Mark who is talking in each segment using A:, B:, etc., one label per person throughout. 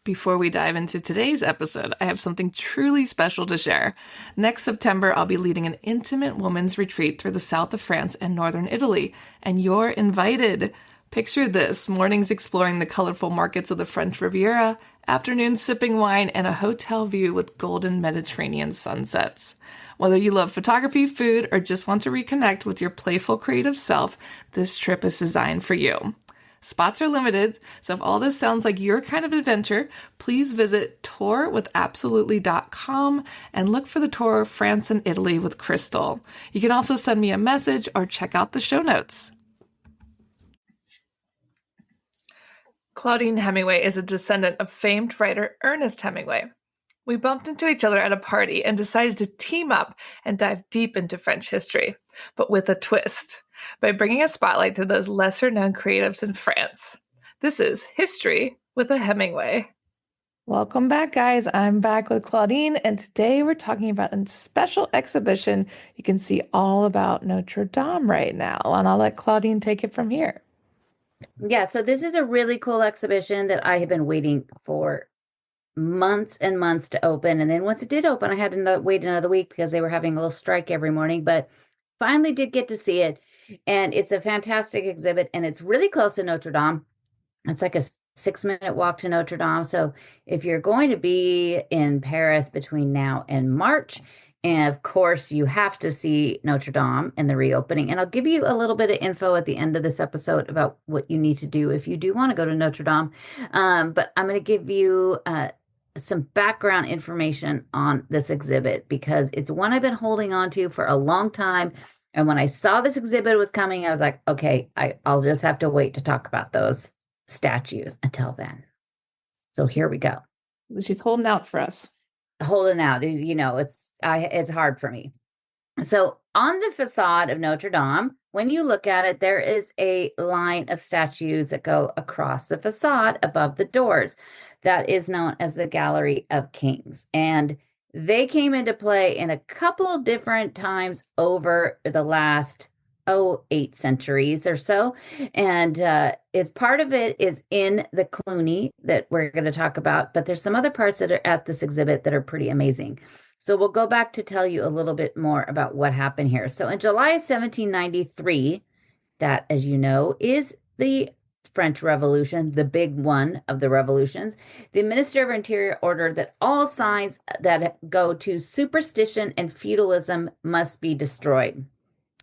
A: Before we dive into today's episode, I have something truly special to share. Next September, I'll be leading an intimate women's retreat through the south of France and northern Italy, and you're invited. Picture this: mornings exploring the colorful markets of the French Riviera, afternoons sipping wine, and a hotel view with golden Mediterranean sunsets. Whether you love photography, food, or just want to reconnect with your playful creative self, this trip is designed for you. Spots are limited, so if all this sounds like your kind of adventure, please visit tourwithabsolutely.com and look for the tour France and Italy with Crystal. You can also send me a message or check out the show notes. Claudine Hemingway is a descendant of famed writer Ernest Hemingway. We bumped into each other at a party and decided to team up and dive deep into French history, but with a twist, by bringing a spotlight to those lesser-known creatives in France. This is History with a Hemingway. Welcome back, guys. I'm back with Claudine, and today we're talking about a special exhibition you can see all about Notre Dame right now, and I'll let Claudine take it from here.
B: Yeah, so this is a really cool exhibition that I have been waiting for months and months to open. And then once it did open, I had to wait another week because they were having a little strike every morning, but finally did get to see it. And it's a fantastic exhibit, and it's really close to Notre Dame. It's like a 6-minute walk to Notre Dame. So if you're going to be in Paris between now and March, and of course, you have to see Notre Dame and the reopening. And I'll give you a little bit of info at the end of this episode about what you need to do if you do want to go to Notre Dame. But I'm going to give you some background information on this exhibit because it's one I've been holding on to for a long time. And when I saw this exhibit was coming, I was like, okay, I'll just have to wait to talk about those statues until then. So here we go.
A: She's holding out for us.
B: Holding out is, it's hard for me. So on the facade of Notre Dame, when you look at it, there is a line of statues that go across the facade above the doors. That is known as the Gallery of Kings. And they came into play in a couple of different times over the last 8 centuries or so. And it's part of it is in the Cluny that we're going to talk about, but there's some other parts that are at this exhibit that are pretty amazing. So we'll go back to tell you a little bit more about what happened here. So in July 1793, that, as you know, is the French Revolution, the big one of the revolutions, the Minister of Interior ordered that all signs that go to superstition and feudalism must be destroyed.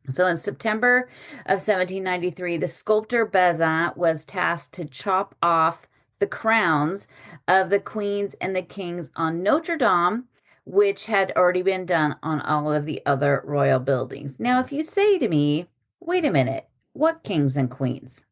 B: So in September of 1793, the sculptor Bazin was tasked to chop off the crowns of the queens and the kings on Notre Dame, which had already been done on all of the other royal buildings. Now, if you say to me, wait a minute, what kings and queens?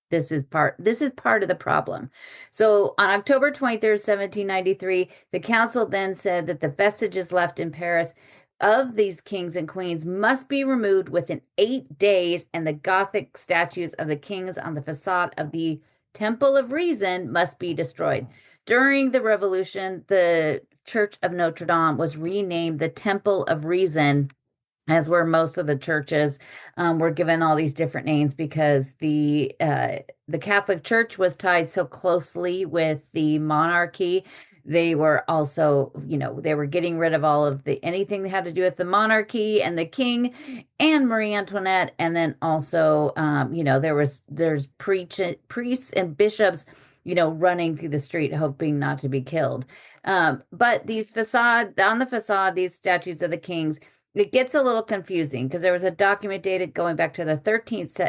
B: This is part of the problem. So on October 23rd, 1793, the council then said that the vestiges left in Paris of these kings and queens must be removed within 8 days, and the Gothic statues of the kings on the facade of the Temple of Reason must be destroyed. During the Revolution, the Church of Notre Dame was renamed the Temple of Reason, as were most of the churches. Were given all these different names because the Catholic Church was tied so closely with the monarchy. They were also, they were getting rid of all of anything that had to do with the monarchy and the king and Marie Antoinette. And then also, there's priests and bishops, running through the street, hoping not to be killed. But these these statues of the kings, it gets a little confusing because there was a document dated going back to the 13th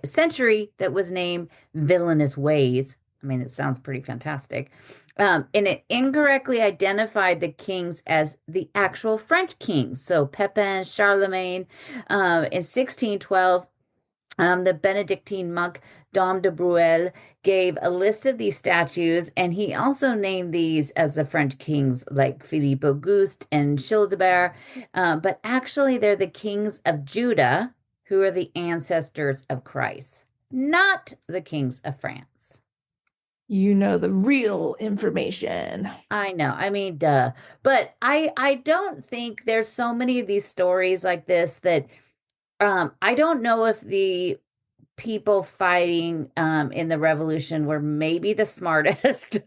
B: century that was named Villainous Ways. I mean, it sounds pretty fantastic. And it incorrectly identified the kings as the actual French kings. So Pepin, Charlemagne. In 1612, the Benedictine monk Dom de Bruel gave a list of these statues, and he also named these as the French kings like Philippe Auguste and Childebert. But actually, they're the kings of Judah, who are the ancestors of Christ, not the kings of France.
A: You know the real information.
B: I know. I mean, duh. But I don't think there's so many of these stories like this that I don't know if the people fighting in the revolution were maybe the smartest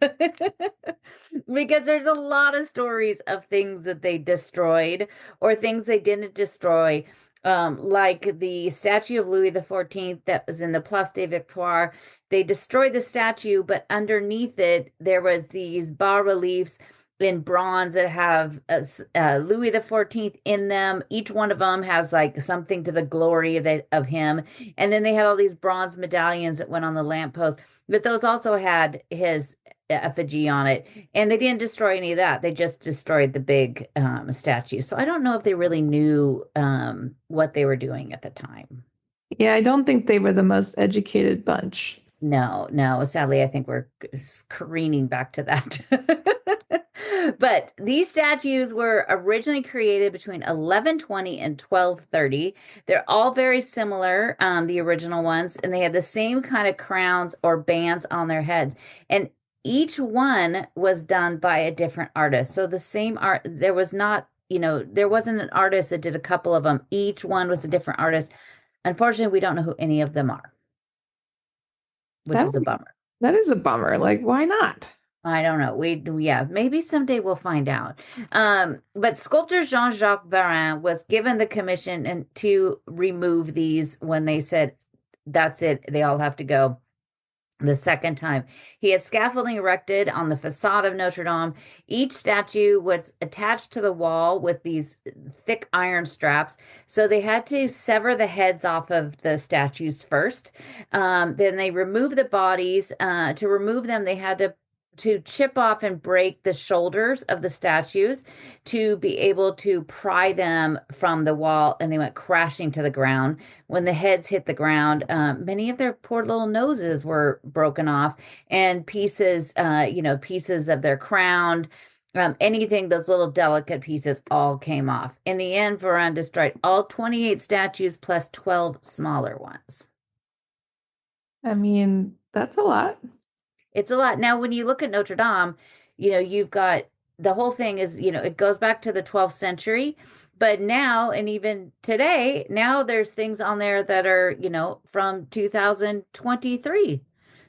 B: because there's a lot of stories of things that they destroyed or things they didn't destroy. Like the statue of Louis XIV that was in the Place des Victoires. They destroyed the statue, but underneath it, there was these bas reliefs in bronze that have Louis XIV in them. Each one of them has like something to the glory of him. And then they had all these bronze medallions that went on the lamppost, but those also had his effigy on it. And they didn't destroy any of that. They just destroyed the big statue. So I don't know if they really knew what they were doing at the time.
A: Yeah, I don't think they were the most educated bunch.
B: No, no. Sadly, I think we're careening back to that. But these statues were originally created between 1120 and 1230. They're all very similar, the original ones, and they had the same kind of crowns or bands on their heads. And each one was done by a different artist. So the same art, there was not, there wasn't an artist that did a couple of them. Each one was a different artist. Unfortunately, we don't know who any of them are, which
A: That
B: is a bummer.
A: that is a bummer. Like, why not?
B: I don't know. Yeah, maybe someday we'll find out. But sculptor Jean-Jacques Varin was given the commission and to remove these when they said, that's it, they all have to go. The second time, he had scaffolding erected on the facade of Notre Dame. Each statue was attached to the wall with these thick iron straps. So they had to sever the heads off of the statues first. Then they removed the bodies. To remove them, they had to chip off and break the shoulders of the statues to be able to pry them from the wall, and they went crashing to the ground. When the heads hit the ground, many of their poor little noses were broken off, and pieces of their crown, anything, those little delicate pieces all came off. In the end, Varane destroyed all 28 statues plus 12 smaller ones.
A: I mean, that's a lot.
B: It's a lot. Now, when you look at Notre Dame, you've got the whole thing is, it goes back to the 12th century. But now, and even today, now there's things on there that are, from 2023.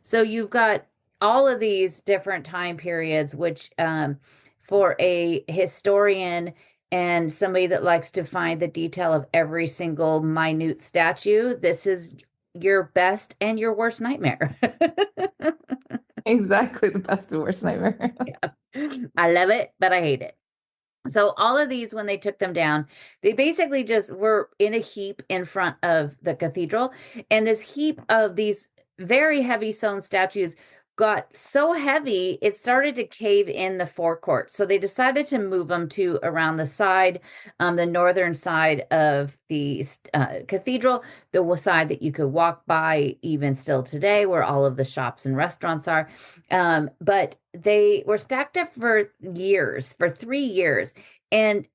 B: So you've got all of these different time periods, which for a historian and somebody that likes to find the detail of every single minute statue, this is your best and your worst nightmare.
A: Exactly, the best and worst nightmare.
B: Yeah. I love it, but I hate it. So all of these, when they took them down, they basically just were in a heap in front of the cathedral. And this heap of these very heavy stone statues got so heavy, it started to cave in the forecourt. So they decided to move them to around the side, the northern side of the cathedral, the side that you could walk by even still today, where all of the shops and restaurants are. But they were stacked up for years, for 3 years. And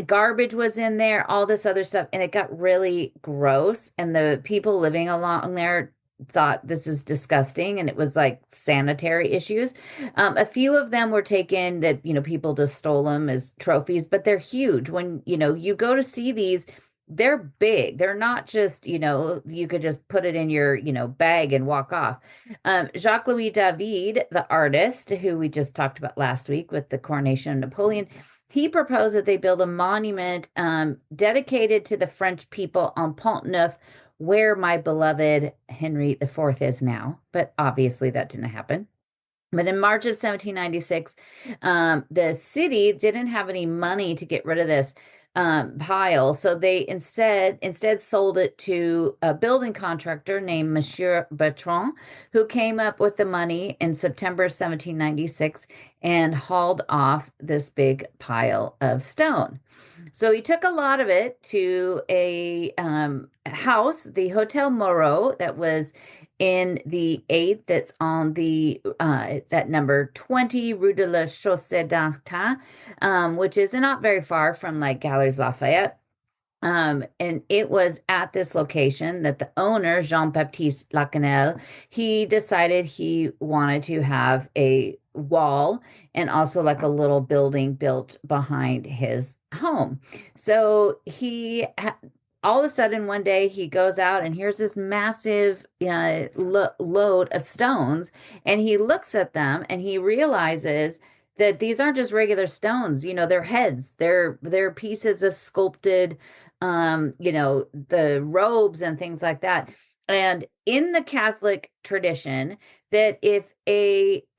B: garbage was in there, all this other stuff, and it got really gross. And the people living along there thought this is disgusting, and it was like sanitary issues. A few of them were taken that, people just stole them as trophies, but they're huge. When, you go to see these, they're big. They're not just, you could just put it in your, bag and walk off. Jacques-Louis David, the artist who we just talked about last week with the coronation of Napoleon, he proposed that they build a monument dedicated to the French people on Pont Neuf, where my beloved Henry IV is now, but obviously that didn't happen. But in March of 1796, the city didn't have any money to get rid of this pile, so they instead sold it to a building contractor named Monsieur Bertrand, who came up with the money in September 1796 and hauled off this big pile of stone. So he took a lot of it to a house, the Hotel Moreau, that was in the 8th, that's on it's at number 20 Rue de la Chaussée d'Antin, which is not very far from like Galeries Lafayette. And it was at this location that the owner, Jean-Baptiste Lacanel, he decided he wanted to have a wall and also like a little building built behind his home. So he all of a sudden one day he goes out and here's this massive load of stones, and he looks at them and he realizes that these aren't just regular stones, they're heads, they're pieces of sculpted, the robes and things like that. And in the Catholic tradition, that if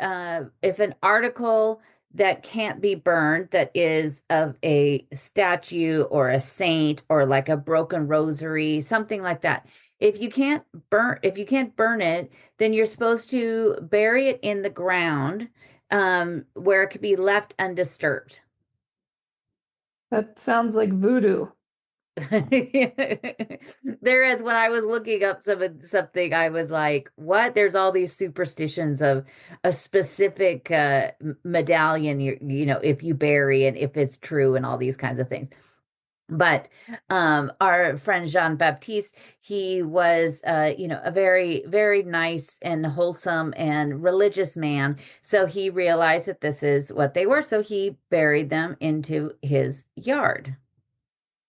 B: an article that can't be burned, that is of a statue or a saint or like a broken rosary, something like that. If you can't burn it, then you're supposed to bury it in the ground, where it could be left undisturbed.
A: That sounds like voodoo.
B: There is, when I was looking up something, I was like, what? There's all these superstitions of a specific medallion, if you bury it, if it's true, and all these kinds of things. But our friend Jean Baptiste, he was, a very, very nice and wholesome and religious man. So he realized that this is what they were. So he buried them into his yard,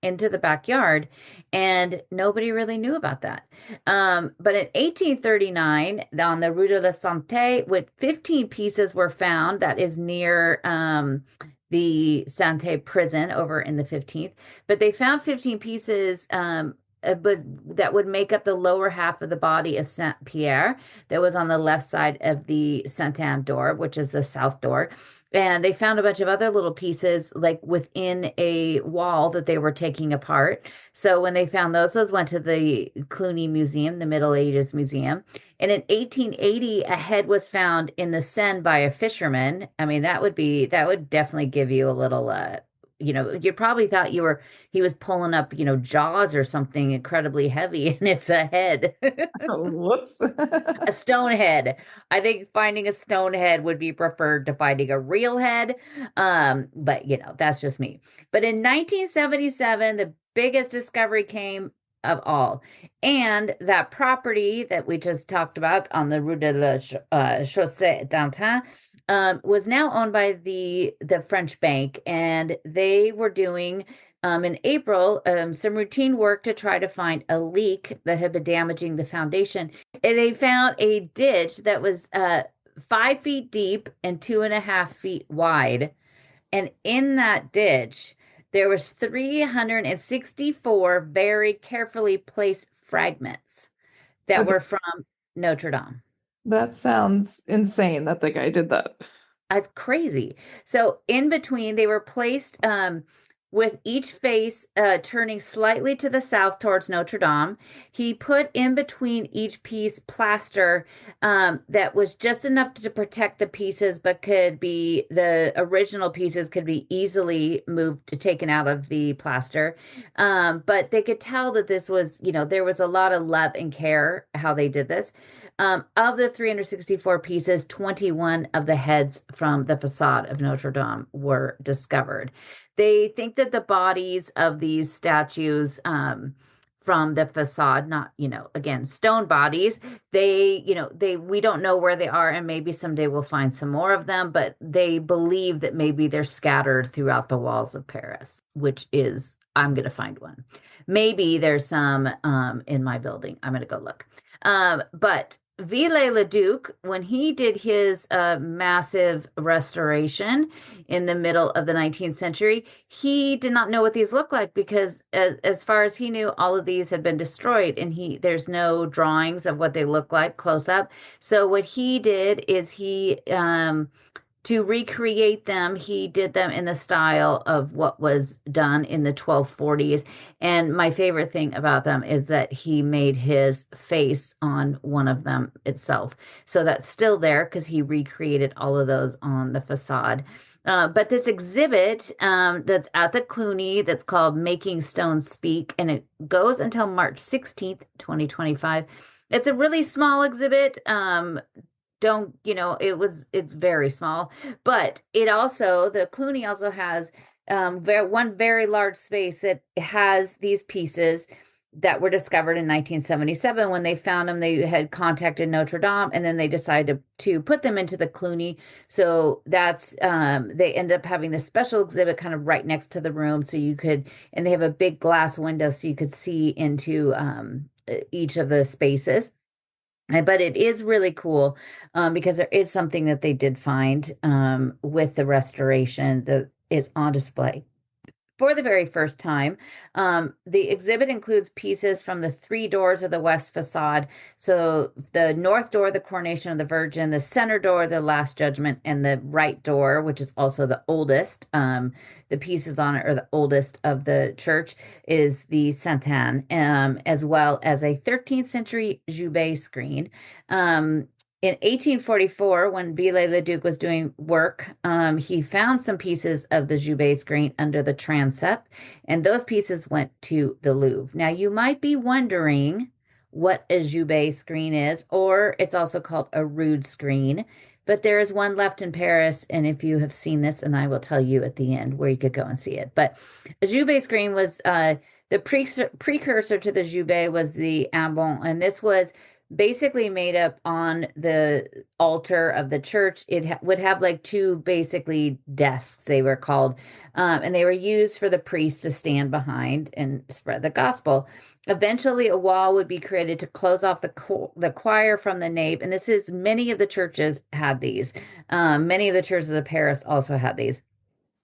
B: into the backyard, and nobody really knew about that. But in 1839, on the Rue de la Santé, with 15 pieces were found. That is near the Santé prison over in the 15th. But they found 15 pieces, that would make up the lower half of the body of Saint Pierre, that was on the left side of the Saint Anne door, which is the south door. And they found a bunch of other little pieces like within a wall that they were taking apart. So when they found those went to the Cluny Museum, the Middle Ages Museum. And in 1880, a head was found in the Seine by a fisherman. I mean, that would definitely give you a little, you probably thought he was pulling up, jaws or something incredibly heavy, and it's a head.
A: Whoops.
B: A stone head. I think finding a stone head would be preferred to finding a real head. But that's just me. But in 1977, the biggest discovery came of all. And that property that we just talked about on the Rue de la Chaussée d'Antin, was now owned by the French bank, and they were doing, in April, some routine work to try to find a leak that had been damaging the foundation. And they found a ditch that was 5 feet deep and 2.5 feet wide. And in that ditch, there was 364 very carefully placed fragments that
A: Okay,
B: were from Notre Dame.
A: that sounds insane that the guy did that.
B: That's crazy. So in between, they were placed, with each face turning slightly to the south towards Notre Dame. He put in between each piece plaster, that was just enough to protect the pieces, but the original pieces could be easily moved, taken out of the plaster. But they could tell that this was, there was a lot of love and care how they did this. Of the 364 pieces, 21 of the heads from the facade of Notre Dame were discovered. They think that the bodies of these statues, from the facade, not, again, stone bodies, we don't know where they are, and maybe someday we'll find some more of them, but they believe that maybe they're scattered throughout the walls of Paris, I'm going to find one. Maybe there's some in my building. I'm going to go look. But Viollet-le-Duc, when he did his massive restoration in the middle of the 19th century, he did not know what these looked like, because as far as he knew, all of these had been destroyed, and there's no drawings of what they look like close up. So what he did is to recreate them, he did them in the style of what was done in the 1240s. And my favorite thing about them is that he made his face on one of them itself. So that's still there because he recreated all of those on the facade. But this exhibit, that's at the Cluny, that's called Making Stones Speak, and it goes until March 16th, 2025. It's a really small exhibit. Don't, it's very small, but the Cluny also has one very large space that has these pieces. that were discovered in 1977. When they found them, they had contacted Notre Dame, and then they decided to put them into the Cluny. So that's they end up having this special exhibit kind of right next to the room, so you could, and they have a big glass window so you could see into each of the spaces. But it is really cool because there is something that they did find with the restoration that is on display for the very first time. The exhibit includes pieces from the three doors of the west facade. So the north door, the Coronation of the Virgin, the center door, the Last Judgment, and the right door, which is also the oldest. The pieces on it are the oldest of the church, is the Sainte Anne, as well as a 13th century Joubert screen. In 1844, when Viollet-le-Duc was doing work, he found some pieces of the Joubert screen under the transept, and those pieces went to the Louvre. Now, you might be wondering what a Joubert screen is, or it's also called a rood screen, but there is one left in Paris, and if you have seen this, and I will tell you at the end where you could go and see it. But a Joubert screen was the precursor to the Joubert was the Ambon, and this was basically made up on the altar of the church. It would have like two basically desks, they were called, and they were used for the priest to stand behind and spread the gospel. Eventually, a wall would be created to close off the choir from the nave, and this is many of the churches had these. Many of the churches of Paris also had these.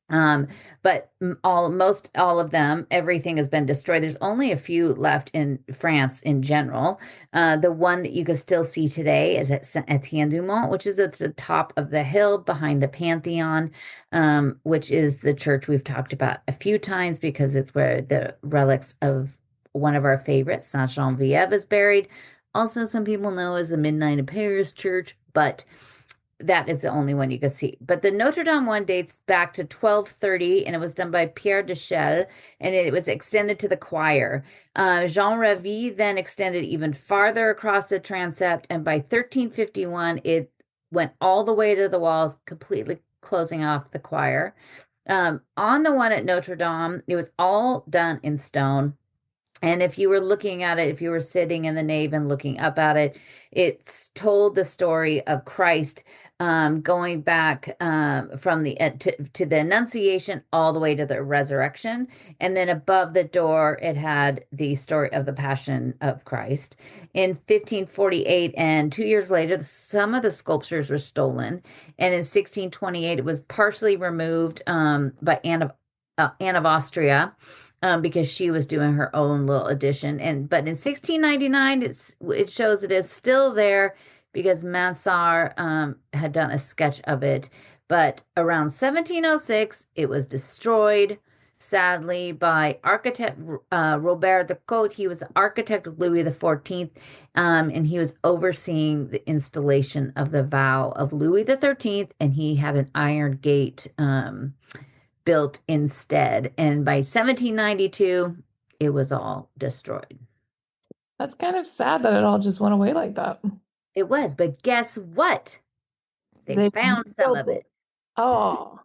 B: Um, but most all of them, everything has been destroyed. There's only a few left in France in general. The one that you can still see today is at Saint-Étienne-du-Mont, which is at the top of the hill behind the Pantheon, which is the church we've talked about a few times because it's where the relics of one of our favorites, Saint Geneviève, is buried. Also, some people know as the Midnight in Paris church, but that is the only one you can see. But the Notre Dame one dates back to 1230, and it was done by Pierre de Chelles, and it was extended to the choir. Jean Ravi then extended even farther across the transept, and by 1351, it went all the way to the walls, completely closing off the choir. On the one at Notre Dame, it was all done in stone. And if you were looking at it, if you were sitting in the nave and looking up at it, it's told the story of Christ going back from the to the Annunciation all the way to the resurrection. And then above the door, it had the story of the Passion of Christ. In 1548, and 2 years later, some of the sculptures were stolen. And in 1628, it was partially removed by Anne of Austria. Because she was doing her own little addition. But in 1699, it shows it is still there because Mansart had done a sketch of it. But around 1706, it was destroyed, sadly, by architect Robert de Cotte. He was the architect of Louis XIV, and he was overseeing the installation of the vow of Louis XIII, and he had an iron gate built instead. And by 1792, it was all destroyed.
A: That's kind of sad that it all just went away like that.
B: It was, but guess what? They found some of it.
A: Oh.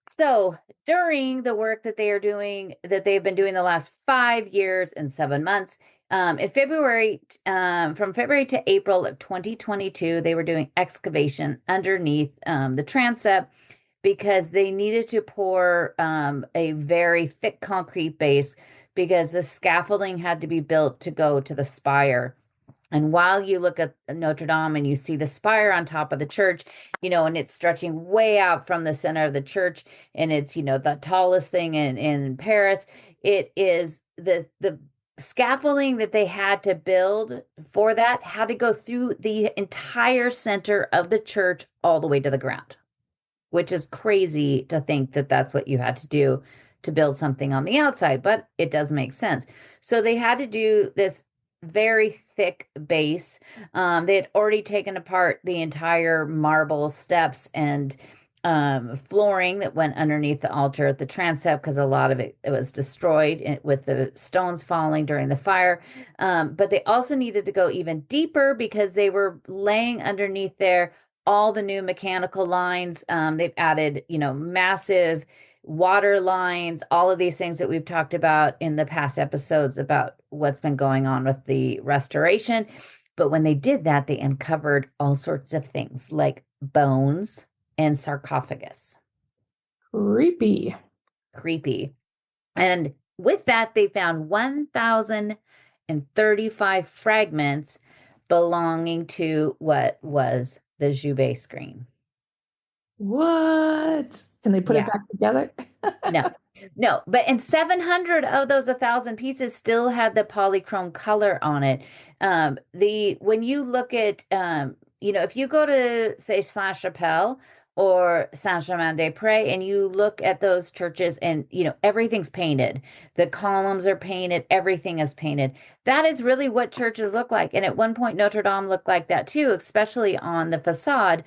B: So during the work that they are doing, that they've been doing the last 5 years and 7 months, in February, from February to April of 2022, they were doing excavation underneath the transept because they needed to pour a very thick concrete base because the scaffolding had to be built to go to the spire. And while you look at Notre Dame and you see the spire on top of the church, and it's stretching way out from the center of the church, and it's, the tallest thing in Paris, it is the scaffolding that they had to build for that had to go through the entire center of the church all the way to the ground, which is crazy to think that that's what you had to do to build something on the outside, but it does make sense. So they had to do this very thick base. They had already taken apart the entire marble steps and flooring that went underneath the altar at the transept because a lot of it was destroyed with the stones falling during the fire. But they also needed to go even deeper because they were laying underneath there all the new mechanical lines. They've added, massive water lines, all of these things that we've talked about in the past episodes about what's been going on with the restoration. But when they did that, they uncovered all sorts of things like bones and sarcophagus.
A: Creepy.
B: Creepy. And with that, they found 1,035 fragments belonging to what was the Joubert screen.
A: What? Can they put it
B: Yeah.
A: back together?
B: No, no, but and 700 of those 1,000 pieces still had the polychrome color on it. The when you look at if you go to say Saint-Chapelle or Saint-Germain-des-Prés and you look at those churches and everything's painted. The columns are painted, everything is painted. That is really what churches look like. And at one point Notre Dame looked like that too, especially on the facade.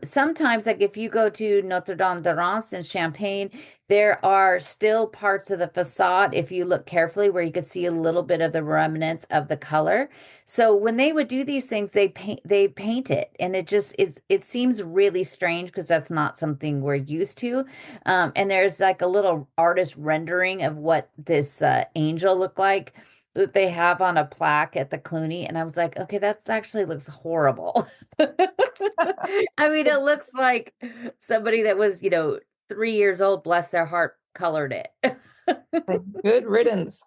B: Sometimes, like if you go to Notre Dame de Reims in Champagne, there are still parts of the facade, if you look carefully, where you could see a little bit of the remnants of the color. So when they would do these things, they paint it, and it just is. It seems really strange because that's not something we're used to. And there's like a little artist rendering of what this angel looked like that they have on a plaque at the Cluny, and I was like, okay, that's actually looks horrible. I mean, it looks like somebody that was, 3 years old, bless their heart, colored it.
A: Good riddance.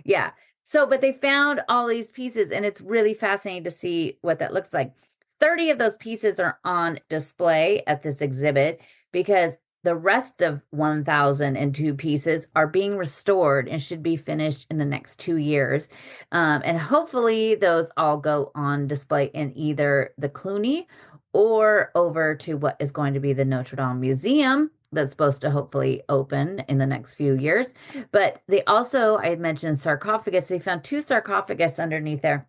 B: Yeah. So, but they found all these pieces, and it's really fascinating to see what that looks like. 30 of those pieces are on display at this exhibit because the rest of 1,002 pieces are being restored and should be finished in the next 2 years. And hopefully those all go on display in either the Cluny or over to what is going to be the Notre Dame Museum that's supposed to hopefully open in the next few years. But they also, I had mentioned sarcophagus. They found 2 sarcophagus underneath there.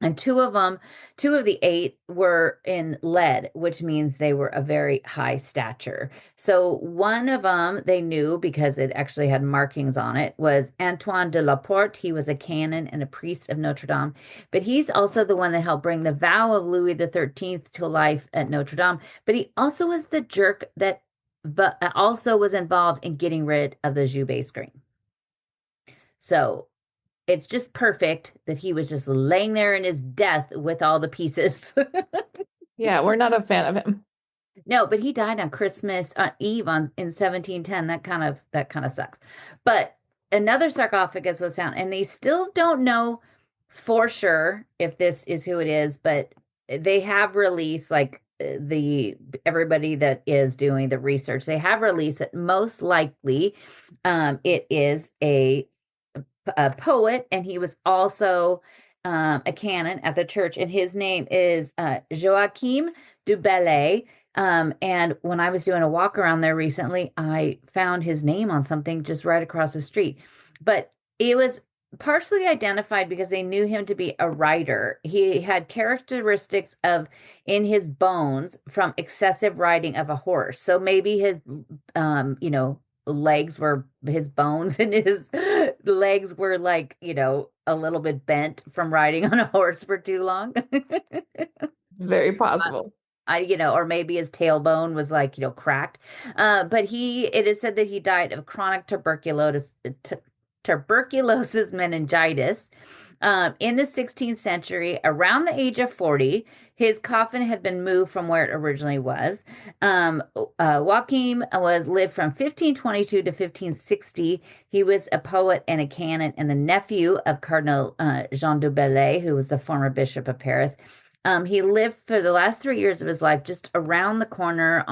B: And 2 of the 8 were in lead, which means they were a very high stature. So one of them they knew because it actually had markings on it was Antoine de la Porte. He was a canon and a priest of Notre Dame, but he's also the one that helped bring the vow of Louis XIII to life at Notre Dame. But he also was the jerk that also was involved in getting rid of the Joubert screen. So it's just perfect that he was just laying there in his death with all the pieces.
A: Yeah, we're not a fan of him.
B: No, but he died on Christmas Eve in 1710. That kind of sucks. But another sarcophagus was found, and they still don't know for sure if this is who it is, but they have released like everybody that is doing the research, they have released that most likely it is a poet, and he was also a canon at the church, and his name is Joachim du Bellay. And when I was doing a walk around there recently, I found his name on something just right across the street. But it was partially identified because they knew him to be a writer. He had characteristics of in his bones from excessive riding of a horse. So maybe his legs were his bones and his legs were like, a little bit bent from riding on a horse for too long.
A: It's very possible.
B: Or maybe his tailbone was like, cracked. But it is said that he died of chronic tuberculosis meningitis. In the 16th century, around the age of 40, his coffin had been moved from where it originally was. Joachim lived from 1522 to 1560. He was a poet and a canon and the nephew of Cardinal Jean du Bellay, who was the former bishop of Paris. He lived for the last 3 years of his life just around the corner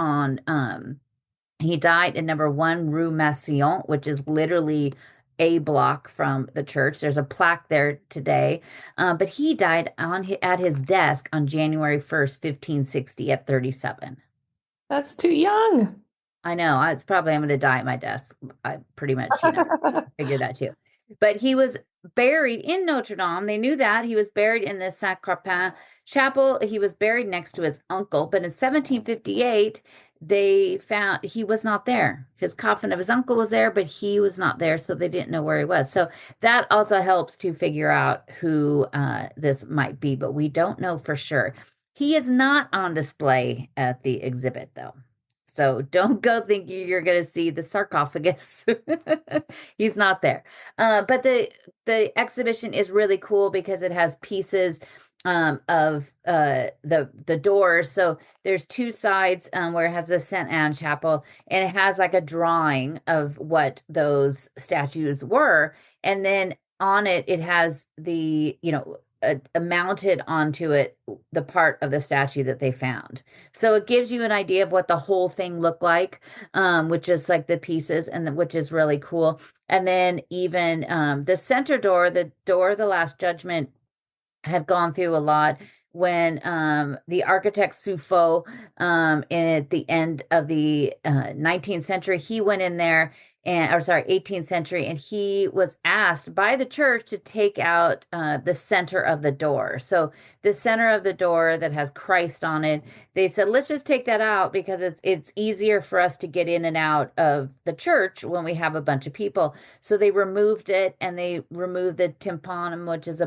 B: he died in number 1 Rue Massillon, which is literally a block from the church. There's a plaque there today. But he died at his desk on January 1st, 1560 at 37.
A: That's too young.
B: I know. I'm going to die at my desk. I pretty much, figured that too. But he was buried in Notre Dame. They knew that. He was buried in the Saint-Crepin chapel. He was buried next to his uncle. But in 1758, they found he was not there. His coffin of his uncle was there, but he was not there, so they didn't know where he was. So that also helps to figure out who this might be, but we don't know for sure. He is not on display at the exhibit, though. So don't go thinking you're going to see the sarcophagus. He's not there. But the exhibition is really cool because it has pieces of the doors. So there's two sides where it has the St. Anne Chapel, and it has like a drawing of what those statues were. And then on it, it has mounted onto it the part of the statue that they found. So it gives you an idea of what the whole thing looked like, which is like the pieces, which is really cool. And then even the center door, the door of the Last Judgment, had gone through a lot when the architect Sufo, at the end of the 19th century, he went in there, 18th century, and he was asked by the church to take out the center of the door. So the center of the door that has Christ on it, they said, let's just take that out because it's easier for us to get in and out of the church when we have a bunch of people. So they removed it, and they removed the tympanum, which is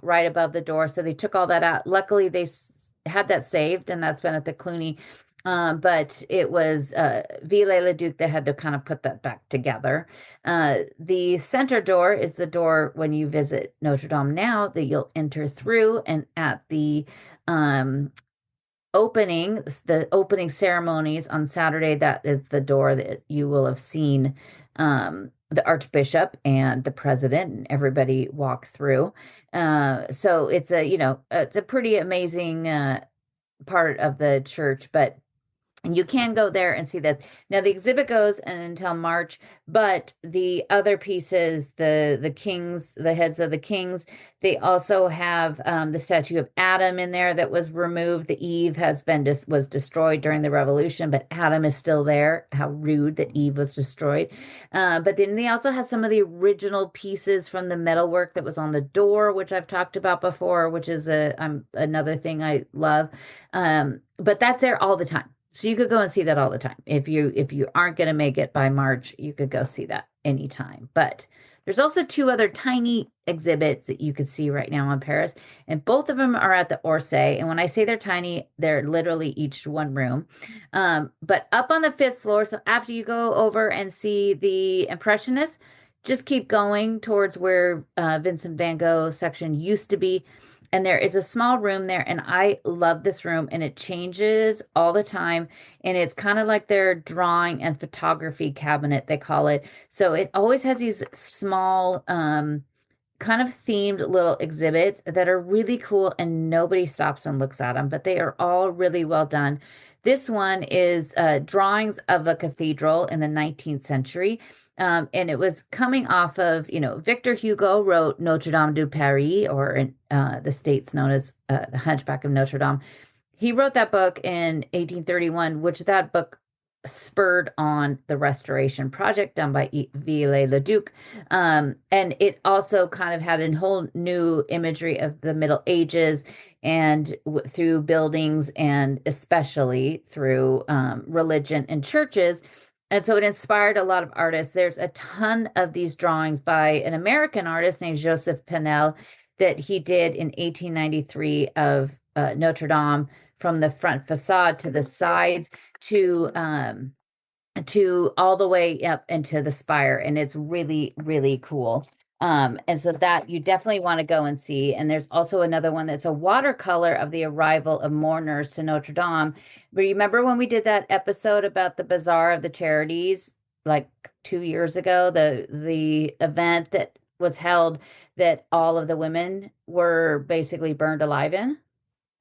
B: right above the door. So they took all that out. Luckily, they had that saved, and that's been at the Cluny. But it was Viollet-le-Duc that had to kind of put that back together. The center door is the door when you visit Notre Dame now that you'll enter through, and at the opening ceremonies on Saturday, that is the door that you will have seen the Archbishop and the President and everybody walk through. So it's a pretty amazing part of the church, but you can go there and see that. Now the exhibit goes until March, but the other pieces, the kings, the heads of the kings, they also have the statue of Adam in there that was removed. The Eve was destroyed during the Revolution, but Adam is still there. How rude that Eve was destroyed. But then they also have some of the original pieces from the metalwork that was on the door, which I've talked about before, which is another thing I love. But that's there all the time. So you could go and see that all the time. If you aren't going to make it by March, you could go see that anytime. But there's also two other tiny exhibits that you could see right now in Paris, and both of them are at the Orsay. And when I say they're tiny, they're literally each one room. But up on the fifth floor, so after you go over and see the Impressionists, just keep going towards where Vincent van Gogh section used to be. And there is a small room there, and I love this room, and it changes all the time. And it's kind of like their drawing and photography cabinet, they call it. So it always has these small, kind of themed little exhibits that are really cool, and nobody stops and looks at them, but they are all really well done. This one is drawings of a cathedral in the 19th century. And it was coming off of, Victor Hugo wrote Notre Dame de Paris, or in the States known as The Hunchback of Notre Dame. He wrote that book in 1831, which that book spurred on the restoration project done by Viollet-le-Duc. And it also kind of had a whole new imagery of the Middle Ages and through buildings, and especially through religion and churches. And so it inspired a lot of artists. There's a ton of these drawings by an American artist named Joseph Pinel that he did in 1893 of Notre Dame, from the front facade to the sides to all the way up into the spire. And it's really, really cool. And so that you definitely want to go and see. And there's also another one that's a watercolor of the arrival of mourners to Notre Dame. But remember when we did that episode about the Bazaar of the Charities, like 2 years ago, the event that was held that all of the women were basically burned alive in?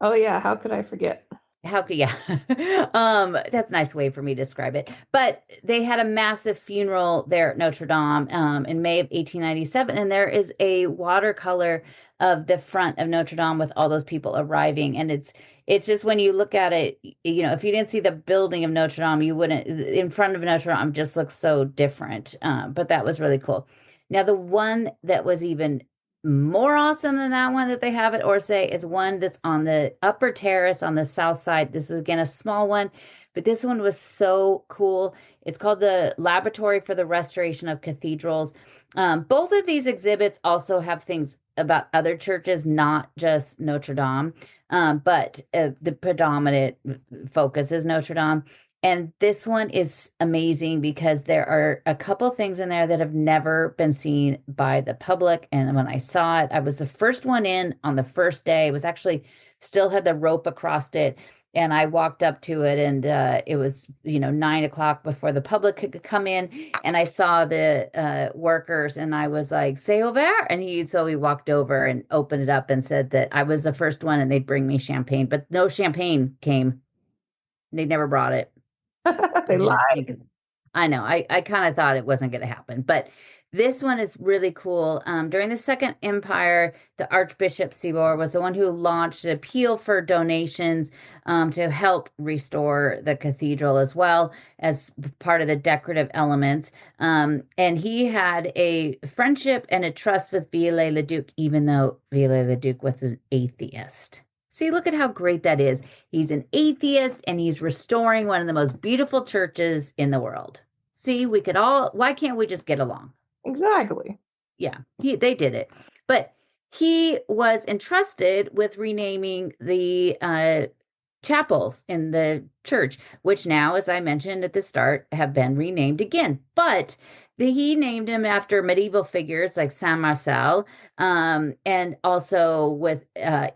A: Oh yeah, how could I forget?
B: How could, yeah. That's a nice way for me to describe it. But they had a massive funeral there at Notre Dame in May of 1897, and there is a watercolor of the front of Notre Dame with all those people arriving. And it's just, when you look at it, if you didn't see the building of Notre Dame, you wouldn't, in front of Notre Dame just looks so different. But that was really cool. Now, the one that was even more awesome than that one that they have at Orsay is one that's on the upper terrace on the south side. This is again a small one, but this one was so cool. It's called the Laboratory for the Restoration of Cathedrals. Both of these exhibits also have things about other churches, not just Notre Dame, but the predominant focus is Notre Dame. And this one is amazing because there are a couple things in there that have never been seen by the public. And when I saw it, I was the first one in on the first day. It was actually still had the rope across it. And I walked up to it, and it was, 9 o'clock before the public could come in. And I saw the workers, and I was like, "C'est ouvert." And so he walked over and opened it up and said that I was the first one and they'd bring me champagne, but no champagne came. They never brought it.
A: They
B: I didn't
A: lied.
B: think I know. I kind of thought it wasn't going to happen, but this one is really cool. During the Second Empire, the Archbishop Seymour was the one who launched an appeal for donations to help restore the cathedral as well as part of the decorative elements. And he had a friendship and a trust with Viollet-le-Duc, even though Viollet-le-Duc was an atheist. See, look at how great that is. He's an atheist and he's restoring one of the most beautiful churches in the world. See, why can't we just get along?
A: Exactly.
B: Yeah, they did it. But he was entrusted with renaming the chapels in the church, which now, as I mentioned at the start, have been renamed again. But he named him after medieval figures like Saint Marcel, and also with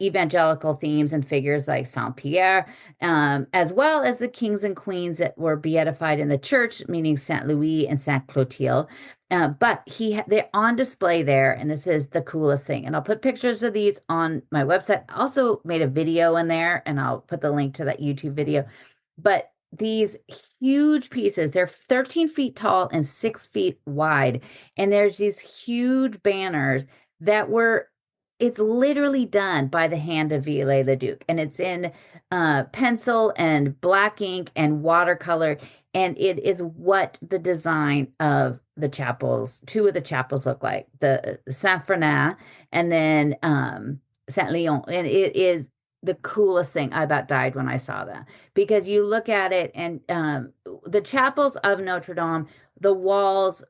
B: evangelical themes and figures like Saint Pierre, as well as the kings and queens that were beatified in the church, meaning Saint Louis and Saint Clotilde. But they're on display there, and this is the coolest thing. And I'll put pictures of these on my website. I also made a video in there, and I'll put the link to that YouTube video. But these huge pieces, they're 13 feet tall and 6 feet wide. And there's these huge banners that it's literally done by the hand of Viollet-le-Duc. And it's in pencil and black ink and watercolor. And it is what the design of the chapels, two of the chapels look like, the Saint Fernand and then Saint Leon. And it is the coolest thing. I about died when I saw that, because you look at it and the chapels of Notre Dame, the walls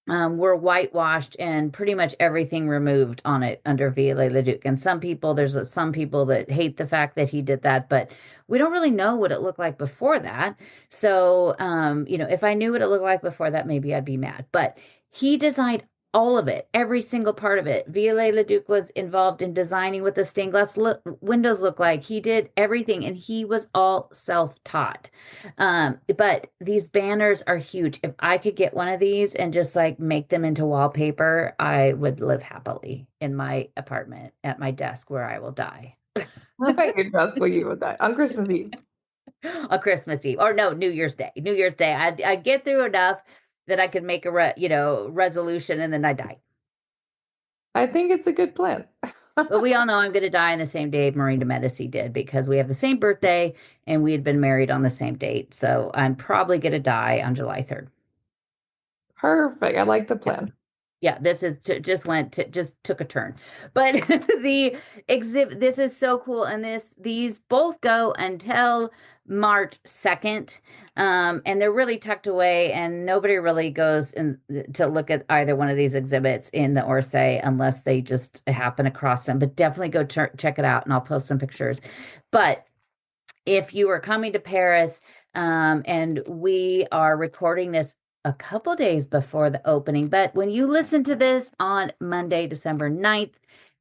B: were whitewashed and pretty much everything removed on it under Viollet-le-Duc. And there's some people that hate the fact that he did that, but we don't really know what it looked like before that. So, if I knew what it looked like before that, maybe I'd be mad. But he designed all of it, every single part of it. Viollet-le-Duc was involved in designing what the stained glass windows look like. He did everything, and he was all self-taught. But these banners are huge. If I could get one of these and just like make them into wallpaper, I would live happily in my apartment at my desk where I will die.
A: At your desk where you would die on Christmas Eve.
B: On Christmas Eve, or no, New Year's Day. New Year's Day, I'd get through enough that I could make a resolution, and then I die.
A: I think it's a good plan.
B: But we all know I'm going to die on the same day Marie de Medici did, because we have the same birthday and we had been married on the same date. So I'm probably going to die on July 3rd.
A: Perfect. I like the plan.
B: Yeah, this just took a turn. But the exhibit, this is so cool. And these both go until March 2nd. And they're really tucked away, and nobody really goes to look at either one of these exhibits in the Orsay unless they just happen across them. But definitely go check it out, and I'll post some pictures. But if you are coming to Paris, and we are recording this a couple days before the opening, but when you listen to this on Monday, December 9th,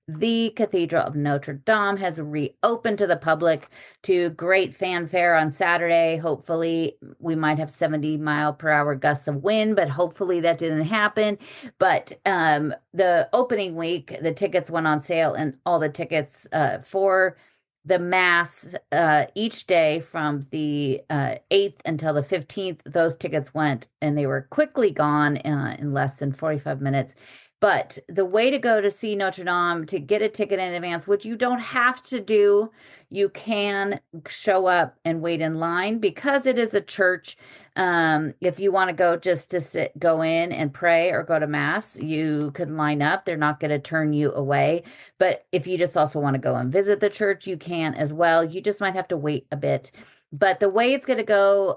B: the Cathedral of Notre Dame has reopened to the public to great fanfare on Saturday. Hopefully, we might have 70-mile-per-hour gusts of wind, but hopefully that didn't happen. But the opening week, the tickets went on sale, and all the tickets for the Mass each day from the 8th until the 15th, those tickets went, and they were quickly gone in less than 45 minutes. But the way to go to see Notre Dame, to get a ticket in advance, which you don't have to do, you can show up and wait in line because it is a church. If you want to go just to go in and pray or go to Mass, you can line up. They're not going to turn you away. But if you just also want to go and visit the church, you can as well. You just might have to wait a bit. But the way it's going to go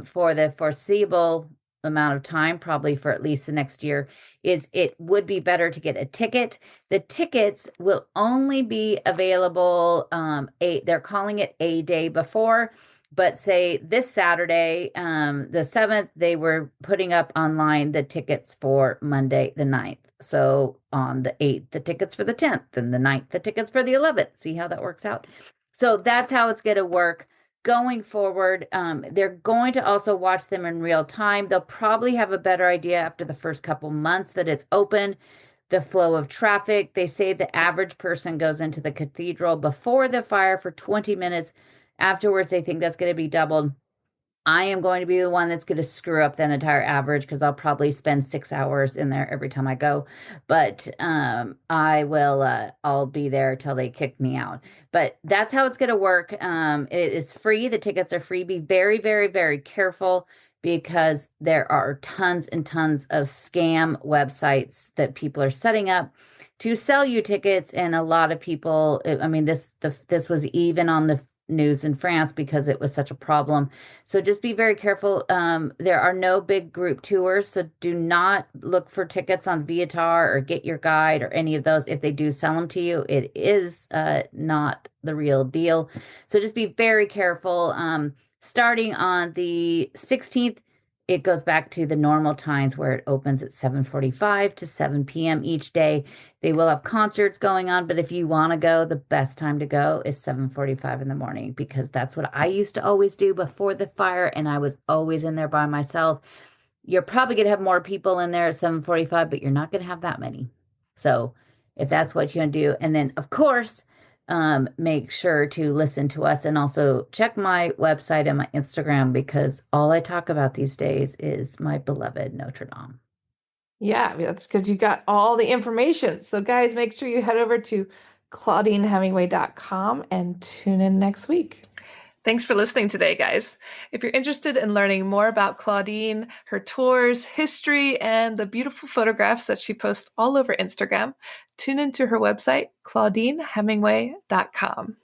B: for the foreseeable amount of time, probably for at least the next year, is it would be better to get a ticket. The tickets will only be available they're calling it a day before, But say this Saturday, the 7th, they were putting up online the tickets for Monday the 9th. So on the 8th, the tickets for the 10th, and the 9th, the tickets for the 11th. See how that works out? So that's how it's going to work going forward. They're going to also watch them in real time. They'll probably have a better idea after the first couple months that it's open, the flow of traffic. They say the average person goes into the cathedral before the fire for 20 minutes. Afterwards, they think that's going to be doubled. I am going to be the one that's going to screw up that entire average because I'll probably spend 6 hours in there every time I go. But I'll be there till they kick me out. But that's how it's going to work. It is free. The tickets are free. Be very, very, very careful because there are tons and tons of scam websites that people are setting up to sell you tickets. And a lot of people, I mean, this was even on the news in France because it was such a problem. So just be very careful. There are no big group tours, so do not look for tickets on Viator or Get Your Guide or any of those. If they do sell them to you, it is not the real deal. So just be very careful. Starting on the 16th, it goes back to the normal times where it opens at 7:45 to 7 p.m. each day. They will have concerts going on, but if you want to go, the best time to go is 7:45 in the morning because that's what I used to always do before the fire, and I was always in there by myself. You're probably going to have more people in there at 7:45, but you're not going to have that many. So if that's what you want to do, and then of course, make sure to listen to us and also check my website and my Instagram because all I talk about these days is my beloved Notre Dame.
A: Yeah, that's because you got all the information. So guys, make sure you head over to ClaudineHemingway.com and tune in next week. Thanks for listening today, guys. If you're interested in learning more about Claudine, her tours, history, and the beautiful photographs that she posts all over Instagram, tune into her website, ClaudineHemingway.com.